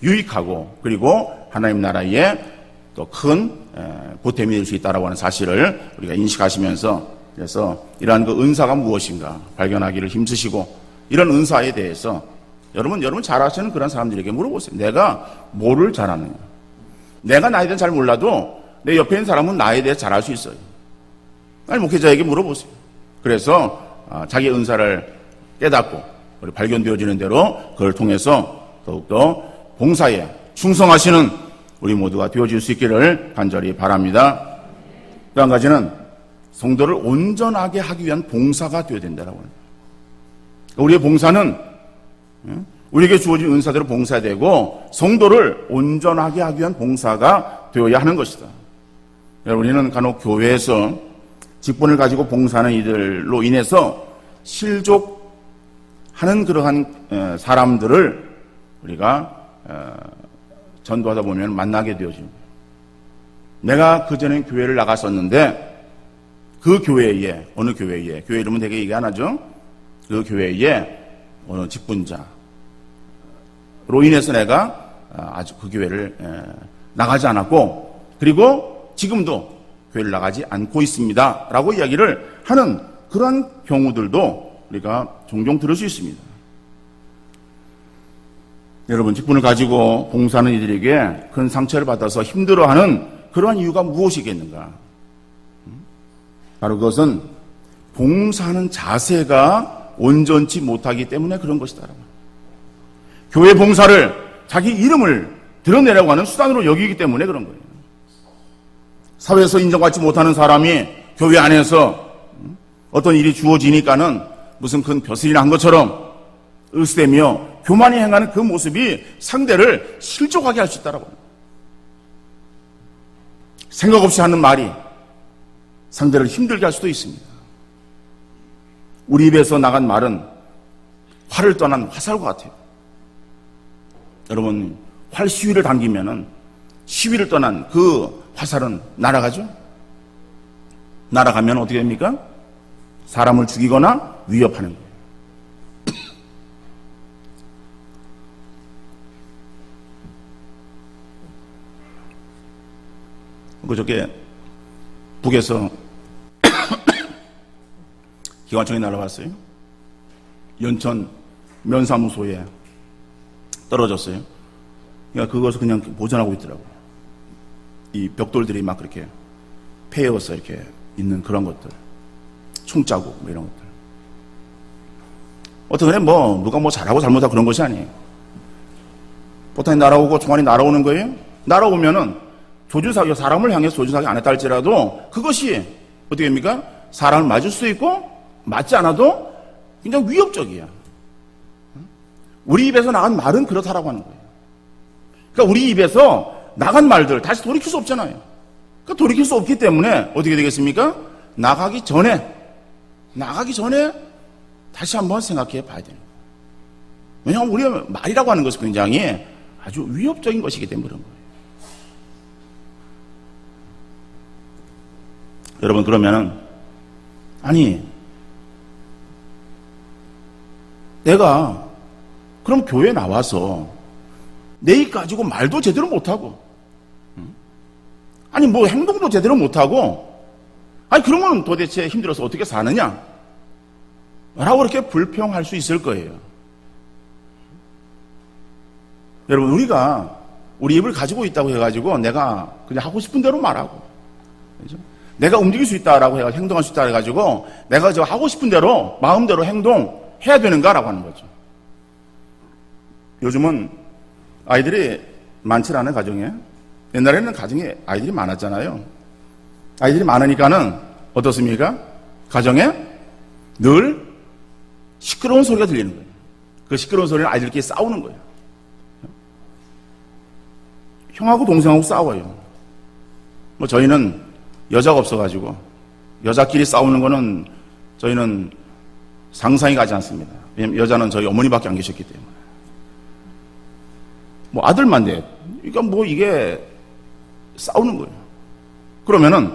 유익하고 그리고 하나님 나라에 또 큰 보탬이 될 수 있다라고 하는 사실을 우리가 인식하시면서 그래서 이러한 그 은사가 무엇인가 발견하기를 힘쓰시고 이런 은사에 대해서 여러분 잘 아시는 그런 사람들에게 물어보세요. 내가 뭐를 잘하느냐. 내가 나에 대해 잘 몰라도 내 옆에 있는 사람은 나에 대해 잘 알 수 있어요. 아니 목회자에게 물어보세요. 그래서 자기 은사를 깨닫고 우리 발견되어지는 대로 그걸 통해서 더욱더 봉사에 충성하시는 우리 모두가 되어질 수 있기를 간절히 바랍니다. 또 한 가지는 성도를 온전하게 하기 위한 봉사가 되어야 된다고 합니다. 우리의 봉사는 우리에게 주어진 은사대로 봉사해야 되고 성도를 온전하게 하기 위한 봉사가 되어야 하는 것이다. 우리는 간혹 교회에서 직분을 가지고 봉사하는 이들로 인해서 실족하는 그러한 사람들을 우리가 전도하다 보면 만나게 되어집니다. 내가 그전에 교회를 나갔었는데 그 교회에 어느 교회에 교회 이름은 되게 얘기 안 하죠. 그 교회에 어느 직분자로 인해서 내가 아주 그 교회를 나가지 않았고 그리고 지금도 교회를 나가지 않고 있습니다 라고 이야기를 하는 그런 경우들도 우리가 종종 들을 수 있습니다. 여러분 직분을 가지고 봉사하는 이들에게 큰 상처를 받아서 힘들어하는 그러한 이유가 무엇이겠는가? 바로 그것은 봉사하는 자세가 온전치 못하기 때문에 그런 것이다. 교회 봉사를 자기 이름을 드러내려고 하는 수단으로 여기기 때문에 그런 거예요. 사회에서 인정받지 못하는 사람이 교회 안에서 어떤 일이 주어지니까는 무슨 큰 벼슬이나 한 것처럼 으스대며 교만히 행하는 그 모습이 상대를 실족하게 할 수 있다라고 합니다. 생각 없이 하는 말이 상대를 힘들게 할 수도 있습니다. 우리 입에서 나간 말은 활을 떠난 화살과 같아요. 여러분 활 시위를 당기면은 시위를 떠난 그 화살은 날아가죠? 날아가면 어떻게 됩니까? 사람을 죽이거나 위협하는 거예요. 그저께 북에서 기관총이 날아왔어요. 연천 면사무소에 떨어졌어요. 그러니까 그것을 그냥 보존하고 있더라고요. 이 벽돌들이 막 그렇게 패여서 이렇게 있는 그런 것들. 총자국 뭐 이런 것들. 어떻게 뭐 누가 뭐 잘하고 잘못하고 그런 것이 아니에요. 포탄이 날아오고 총알이 날아오는 거예요. 날아오면은 조준사격, 사람을 향해서 조준사격 안 했다 할지라도 그것이 어떻게 됩니까? 사람을 맞을 수도 있고 맞지 않아도 굉장히 위협적이야. 우리 입에서 나간 말은 그렇다라고 하는 거예요. 그러니까 우리 입에서 나간 말들 다시 돌이킬 수 없잖아요. 그러니까 돌이킬 수 없기 때문에 어떻게 되겠습니까? 나가기 전에 다시 한번 생각해 봐야 돼요. 왜냐하면 우리가 말이라고 하는 것은 굉장히 아주 위협적인 것이기 때문에 그런 거예요. 여러분, 그러면은, 아니, 내가 그럼 교회 나와서 내 일 가지고 말도 제대로 못하고, 아니, 뭐 행동도 제대로 못하고, 아니, 그러면 도대체 힘들어서 어떻게 사느냐? 라고 이렇게 불평할 수 있을 거예요. 여러분, 우리가 우리 입을 가지고 있다고 해가지고 내가 그냥 하고 싶은 대로 말하고, 그죠? 내가 움직일 수 있다라고 해가지고 행동할 수 있다 해가지고 내가 저 하고 싶은 대로 마음대로 행동해야 되는가라고 하는 거죠. 요즘은 아이들이 많지 않은 가정에, 옛날에는 가정에 아이들이 많았잖아요. 아이들이 많으니까는 어떻습니까? 가정에 늘 시끄러운 소리가 들리는 거예요. 그 시끄러운 소리는 아이들끼리 싸우는 거예요. 형하고 동생하고 싸워요. 뭐 저희는 여자가 없어가지고 여자끼리 싸우는 거는 저희는 상상이 가지 않습니다. 왜냐면 여자는 저희 어머니밖에 안 계셨기 때문에. 뭐 아들만 돼. 그러니까 뭐 이게 싸우는 거예요. 그러면은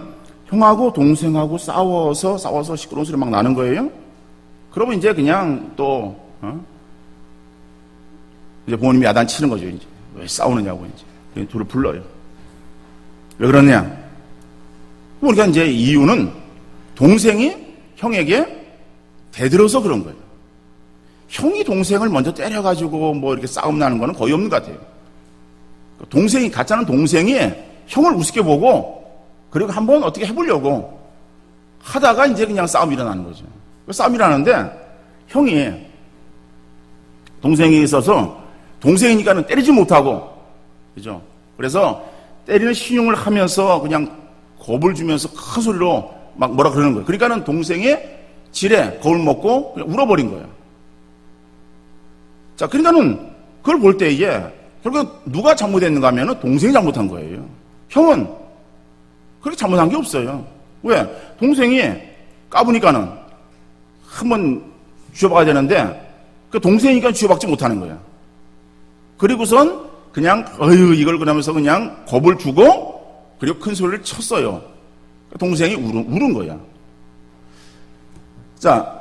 형하고 동생하고 싸워서 시끄러운 소리 막 나는 거예요. 그러면 이제 그냥 또 이제 부모님이 야단치는 거죠. 이제 왜 싸우느냐고 이제 둘을 불러요. 왜 그러냐? 그러니까 이제 이유는 동생이 형에게 대들어서 그런 거예요. 형이 동생을 먼저 때려가지고 뭐 이렇게 싸움 나는 거는 거의 없는 것 같아요. 동생이, 가짜는 동생이 형을 우습게 보고 그리고 한번 어떻게 해보려고 하다가 이제 그냥 싸움이 일어나는 거죠. 싸움이 일어나는데 형이 동생이 있어서 동생이니까는 때리지 못하고, 그죠? 그래서 때리는 신용을 하면서 그냥 겁을 주면서 큰 소리로 막 뭐라 그러는 거예요. 그러니까는 동생이 지레 겁을 먹고 그냥 울어버린 거예요. 자, 그러니까는 그걸 볼 때에 결국 누가 잘못했는가 하면은 동생이 잘못한 거예요. 형은 그렇게 잘못한 게 없어요. 왜? 동생이 까부니까는 한번 쥐어박아야 되는데 그 동생이니까 쥐어박지 못하는 거야. 그리고선 그냥 이걸 그러면서 그냥 겁을 주고 그리고 큰 소리를 쳤어요. 동생이 울은 거야. 자,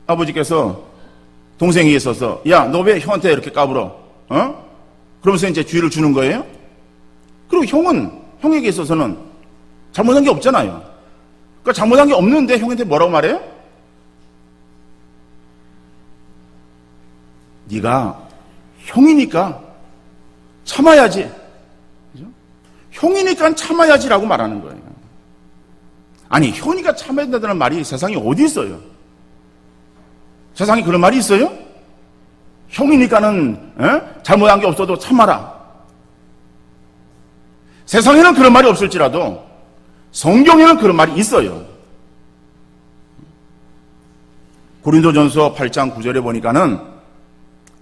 아버지께서 동생이 있어서 야, 너 왜 형한테 이렇게 까불어? 그러면서 이제 주의를 주는 거예요. 그리고 형에게 있어서는 잘못한 게 없잖아요. 그러니까 잘못한 게 없는데 형한테 뭐라고 말해요? 네가 형이니까 참아야지. 그죠? 형이니까 참아야지라고 말하는 거예요. 아니, 형이니까 참아야 된다는 말이 세상에 어디 있어요? 세상에 그런 말이 있어요? 형이니까는 잘못한 게 없어도 참아라. 세상에는 그런 말이 없을지라도 성경에는 그런 말이 있어요. 고린도전서 8장 9절에 보니까는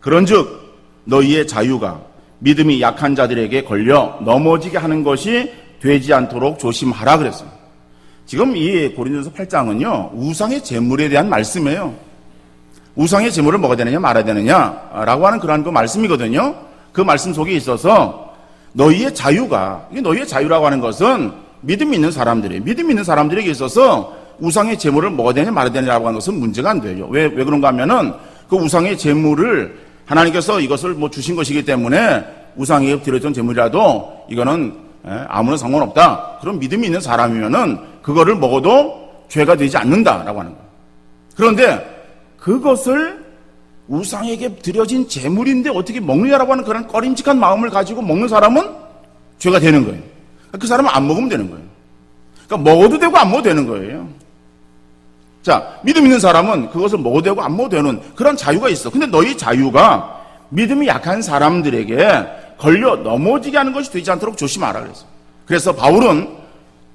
그런즉 너희의 자유가 믿음이 약한 자들에게 걸려 넘어지게 하는 것이 되지 않도록 조심하라 그랬어요. 지금 이 고린도전서 8장은요, 우상의 제물에 대한 말씀이에요. 우상의 제물을 먹어야 되느냐 말아야 되느냐라고 하는 그러한 그 말씀이거든요. 그 말씀 속에 있어서 너희의 자유가, 이게 너희의 자유라고 하는 것은 믿음 있는 사람들에게 있어서 우상의 제물을 먹어야 되느냐 말아야 되느냐라고 하는 것은 문제가 안 돼요. 왜 그런가 하면은 그 우상의 제물을 하나님께서 이것을 뭐 주신 것이기 때문에 우상에 드렸던 제물이라도 이거는 아무런 상관없다. 그런 믿음이 있는 사람이면은 그거를 먹어도 죄가 되지 않는다라고 하는 거예요. 그런데 그것을 우상에게 드려진 제물인데 어떻게 먹느냐라고 하는 그런 꺼림칙한 마음을 가지고 먹는 사람은 죄가 되는 거예요. 그 사람은 안 먹으면 되는 거예요. 그러니까 먹어도 되고 안 먹어도 되는 거예요. 자, 믿음 있는 사람은 그것을 먹어도 되고 안 먹어도 되는 그런 자유가 있어. 근데 너희 자유가 믿음이 약한 사람들에게 걸려 넘어지게 하는 것이 되지 않도록 조심하라 그랬어요. 그래서 바울은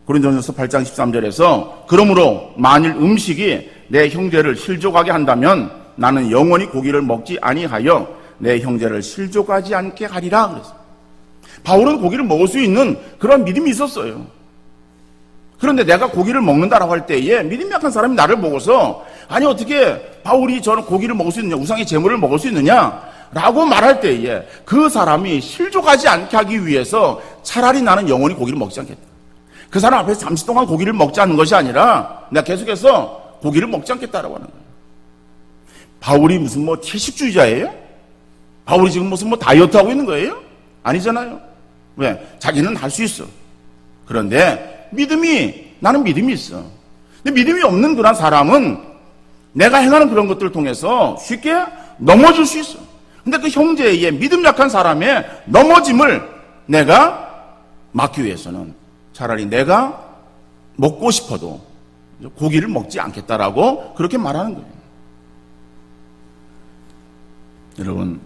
고린도전서 8장 13절에서 그러므로 만일 음식이 내 형제를 실족하게 한다면 나는 영원히 고기를 먹지 아니하여 내 형제를 실족하지 않게 하리라 그랬어요. 바울은 고기를 먹을 수 있는 그런 믿음이 있었어요. 그런데 내가 고기를 먹는다라고 할 때에 믿음이 약한 사람이 나를 보고서 아니 어떻게 바울이 저는 고기를 먹을 수 있느냐, 우상의 제물을 먹을 수 있느냐 라고 말할 때에 그 사람이 실족하지 않게 하기 위해서 차라리 나는 영원히 고기를 먹지 않겠다. 그 사람 앞에서 잠시 동안 고기를 먹지 않는 것이 아니라 내가 계속해서 고기를 먹지 않겠다라고 하는 거예요. 바울이 무슨 채식주의자예요? 바울이 지금 무슨 다이어트 하고 있는 거예요? 아니잖아요. 왜? 자기는 할 수 있어. 그런데 나는 믿음이 있어. 근데 믿음이 없는 그런 사람은 내가 행하는 그런 것들을 통해서 쉽게 넘어질 수 있어. 근데 그 형제의 믿음 약한 사람의 넘어짐을 내가 막기 위해서는 차라리 내가 먹고 싶어도 고기를 먹지 않겠다라고 그렇게 말하는 거예요. 여러분,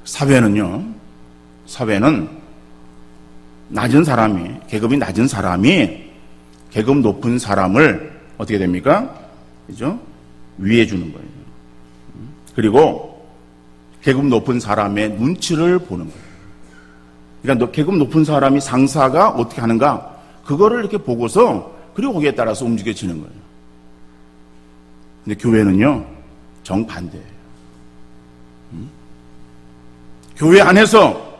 사회는 낮은 사람이, 계급이 낮은 사람이 계급 높은 사람을 어떻게 됩니까? 그죠? 위해 주는 거예요. 그리고 계급 높은 사람의 눈치를 보는 거예요. 그러니까 계급 높은 사람이 상사가 어떻게 하는가? 그거를 이렇게 보고서 그리고 거기에 따라서 움직여지는 거예요. 근데 교회는요, 정반대예요. 교회 안에서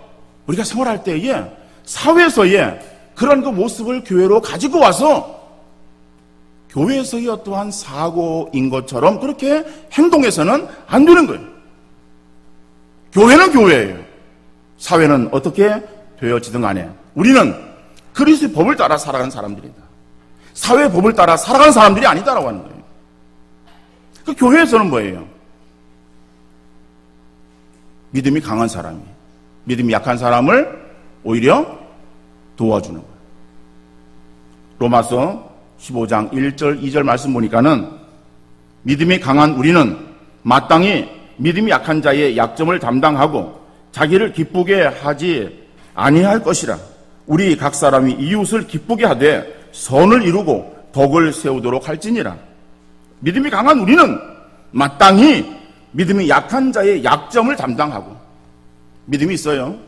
우리가 생활할 때에 사회에서의 그런 그 모습을 교회로 가지고 와서 교회에서의 어떠한 사고인 것처럼 그렇게 행동해서는 안 되는 거예요. 교회는 교회예요. 사회는 어떻게 되어지든 간에 우리는 그리스도의 법을 따라 살아가는 사람들이다. 사회의 법을 따라 살아가는 사람들이 아니다라고 하는 거예요. 그 교회에서는 뭐예요? 믿음이 강한 사람이 믿음이 약한 사람을 오히려 도와주는 거예요. 로마서 15장 1절 2절 말씀 보니까는 믿음이 강한 우리는 마땅히 믿음이 약한 자의 약점을 담당하고 자기를 기쁘게 하지 아니할 것이라. 우리 각 사람이 이웃을 기쁘게 하되 선을 이루고 덕을 세우도록 할지니라. 믿음이 강한 우리는 마땅히 믿음이 약한 자의 약점을 담당하고, 믿음이 있어요.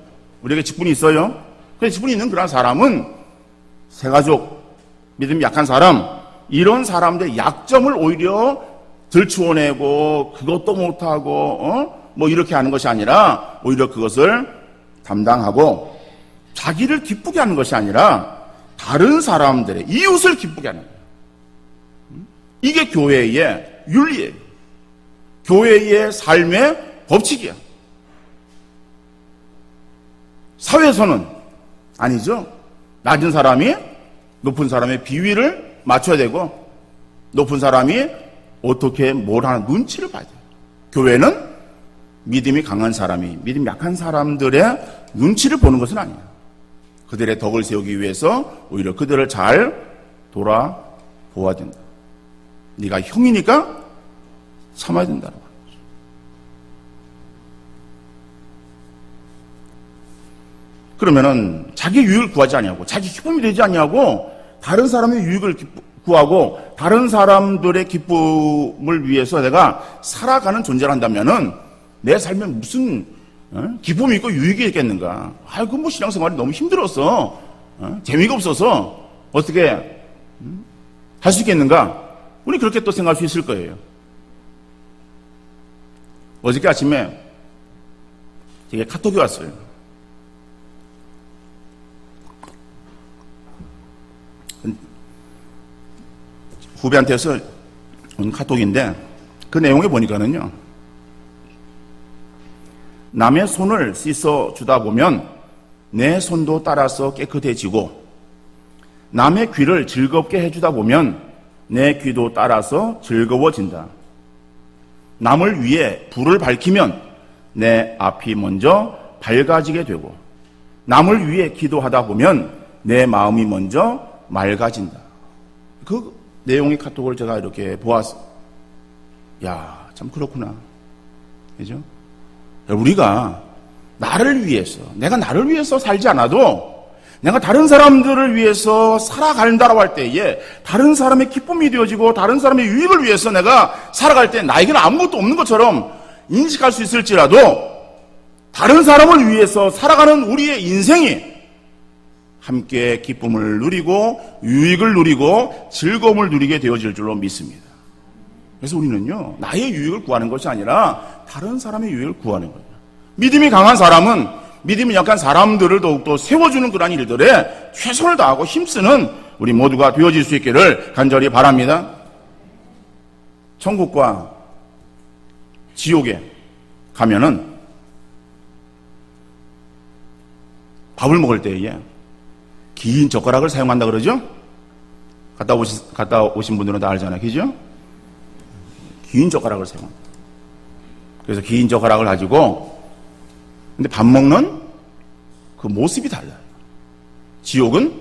우리에게 직분이 있어요. 그 직분이 있는 그런 사람은 새가족, 믿음이 약한 사람, 이런 사람들의 약점을 오히려 들추어내고 그것도 못하고 이렇게 하는 것이 아니라 오히려 그것을 담당하고 자기를 기쁘게 하는 것이 아니라 다른 사람들의 이웃을 기쁘게 하는 거예요. 이게 교회의 윤리예요. 교회의 삶의 법칙이야. 사회에서는 아니죠. 낮은 사람이 높은 사람의 비위를 맞춰야 되고 높은 사람이 어떻게 뭘 하는 눈치를 봐야 돼요. 교회는 믿음이 강한 사람이 믿음이 약한 사람들의 눈치를 보는 것은 아니에요. 그들의 덕을 세우기 위해서 오히려 그들을 잘 돌아보아야 된다. 네가 형이니까 참아야 된다고. 그러면은 자기 유익을 구하지 아니하고 자기 기쁨이 되지 아니하고 다른 사람의 유익을 구하고 다른 사람들의 기쁨을 위해서 내가 살아가는 존재를 한다면은 내 삶에 무슨 기쁨이 있고 유익이 있겠는가? 아이고 신앙생활이 너무 힘들어서 재미가 없어서 어떻게 할 수 있겠는가? 우리 그렇게 또 생각할 수 있을 거예요. 어저께 아침에 제게 카톡이 왔어요. 후배한테서 온 카톡인데 그 내용에 보니까는요, 남의 손을 씻어 주다 보면 내 손도 따라서 깨끗해지고 남의 귀를 즐겁게 해주다 보면 내 귀도 따라서 즐거워진다. 남을 위해 불을 밝히면 내 앞이 먼저 밝아지게 되고 남을 위해 기도하다 보면 내 마음이 먼저 맑아진다. 그 내용의 카톡을 제가 이렇게 보았어요. 야, 참 그렇구나. 그죠? 우리가 나를 위해서, 내가 나를 위해서 살지 않아도 내가 다른 사람들을 위해서 살아간다라고 할 때에 다른 사람의 기쁨이 되어지고 다른 사람의 유익을 위해서 내가 살아갈 때 나에게는 아무것도 없는 것처럼 인식할 수 있을지라도 다른 사람을 위해서 살아가는 우리의 인생이 함께 기쁨을 누리고 유익을 누리고 즐거움을 누리게 되어질 줄로 믿습니다. 그래서 우리는요, 나의 유익을 구하는 것이 아니라 다른 사람의 유익을 구하는 거예요. 믿음이 강한 사람은 믿음이 약한 사람들을 더욱더 세워주는 그러한 일들에 최선을 다하고 힘쓰는 우리 모두가 되어질 수 있기를 간절히 바랍니다. 천국과 지옥에 가면은 밥을 먹을 때에 긴 젓가락을 사용한다 그러죠? 갔다 오신 분들은 다 알잖아요. 그죠? 긴 젓가락을 사용합니다. 그래서 긴 젓가락을 가지고, 근데 밥 먹는 그 모습이 달라요. 지옥은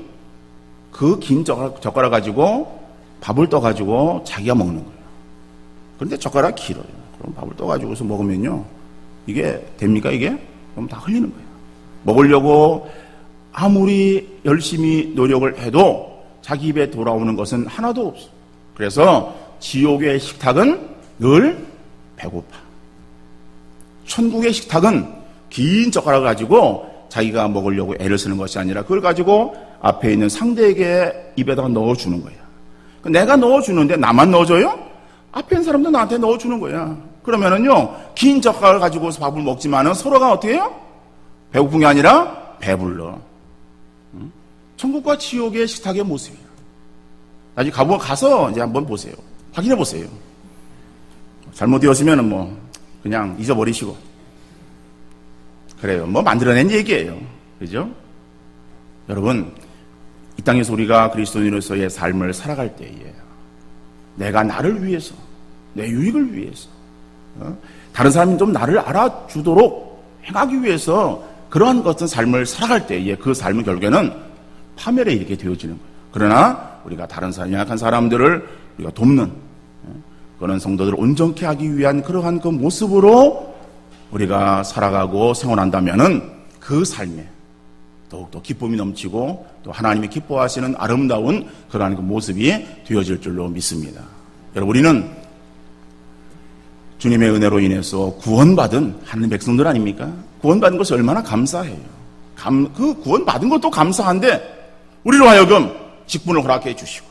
그 긴 젓가락 가지고 밥을 떠가지고 자기가 먹는 거예요. 그런데 젓가락이 길어요. 그럼 밥을 떠가지고서 먹으면요, 이게 됩니까, 이게? 그럼 다 흘리는 거예요. 먹으려고 아무리 열심히 노력을 해도 자기 입에 돌아오는 것은 하나도 없어. 그래서 지옥의 식탁은 늘 배고파. 천국의 식탁은 긴 젓가락을 가지고 자기가 먹으려고 애를 쓰는 것이 아니라 그걸 가지고 앞에 있는 상대에게 입에다가 넣어주는 거야. 내가 넣어주는데 나만 넣어줘요? 앞에 있는 사람도 나한테 넣어주는 거야. 그러면은요, 긴 젓가락을 가지고서 밥을 먹지만은 서로가 어떻게 해요? 배고픈 게 아니라 배불러. 천국과 지옥의 식탁의 모습이에요. 나중에 가서 이제 한번 보세요. 확인해 보세요. 잘못되었으면은 뭐 그냥 잊어버리시고. 그래요. 뭐 만들어낸 얘기예요. 그죠? 여러분, 이 땅에서 우리가 그리스도인으로서의 삶을 살아갈 때에 내가 나를 위해서, 내 유익을 위해서, 다른 사람이 좀 나를 알아주도록 행하기 위해서 그러한 것은 삶을 살아갈 때에 그 삶의 결과는 파멸에 이르게 되어지는 거예요. 그러나 우리가 다른 사람, 연약한 사람들을 우리가 돕는 그런 성도들을 온전케 하기 위한 그러한 그 모습으로 우리가 살아가고 생활한다면은 그 삶에 더욱더 기쁨이 넘치고 또 하나님이 기뻐하시는 아름다운 그러한 그 모습이 되어질 줄로 믿습니다. 여러분, 우리는 주님의 은혜로 인해서 구원받은 하나님 백성들 아닙니까? 구원받은 것이 얼마나 감사해요. 그 구원받은 것도 감사한데 우리로 하여금 직분을 허락해 주시고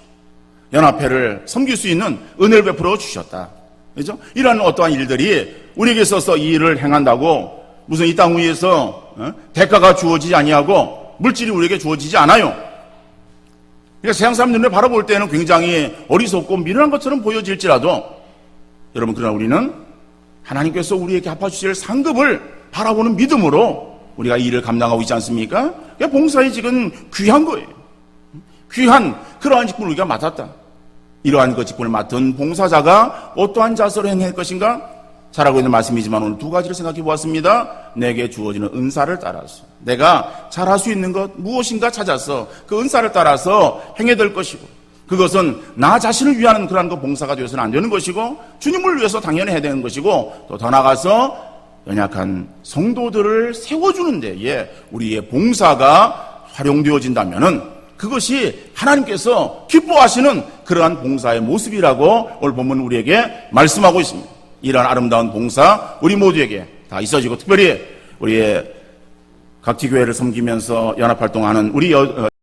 연합회를 섬길 수 있는 은혜를 베풀어 주셨다. 그렇죠? 이러한 어떠한 일들이 우리에게 있어서 이 일을 행한다고 무슨 이 땅 위에서 대가가 주어지지 아니하고 물질이 우리에게 주어지지 않아요. 그러니까 세상 사람 눈에 바라볼 때는 굉장히 어리석고 미련한 것처럼 보여질지라도 여러분, 그러나 우리는 하나님께서 우리에게 갚아주실 상급을 바라보는 믿음으로 우리가 이 일을 감당하고 있지 않습니까? 그러니까 봉사의 직은 귀한 거예요. 귀한 그러한 직분을 우리가 맡았다. 이러한 그 직분을 맡은 봉사자가 어떠한 자세로 행할 것인가? 잘 알고 있는 말씀이지만 오늘 두 가지를 생각해 보았습니다. 내게 주어지는 은사를 따라서 내가 잘할 수 있는 것 무엇인가 찾아서 그 은사를 따라서 행해야 될 것이고, 그것은 나 자신을 위한 그러한 그 봉사가 되어서는 안 되는 것이고 주님을 위해서 당연히 해야 되는 것이고, 또 더 나아가서 연약한 성도들을 세워주는 데에 우리의 봉사가 활용되어진다면은 그것이 하나님께서 기뻐하시는 그러한 봉사의 모습이라고 오늘 본문 우리에게 말씀하고 있습니다. 이러한 아름다운 봉사 우리 모두에게 다 있어지고, 특별히 우리의 각지교회를 섬기면서 연합활동하는 우리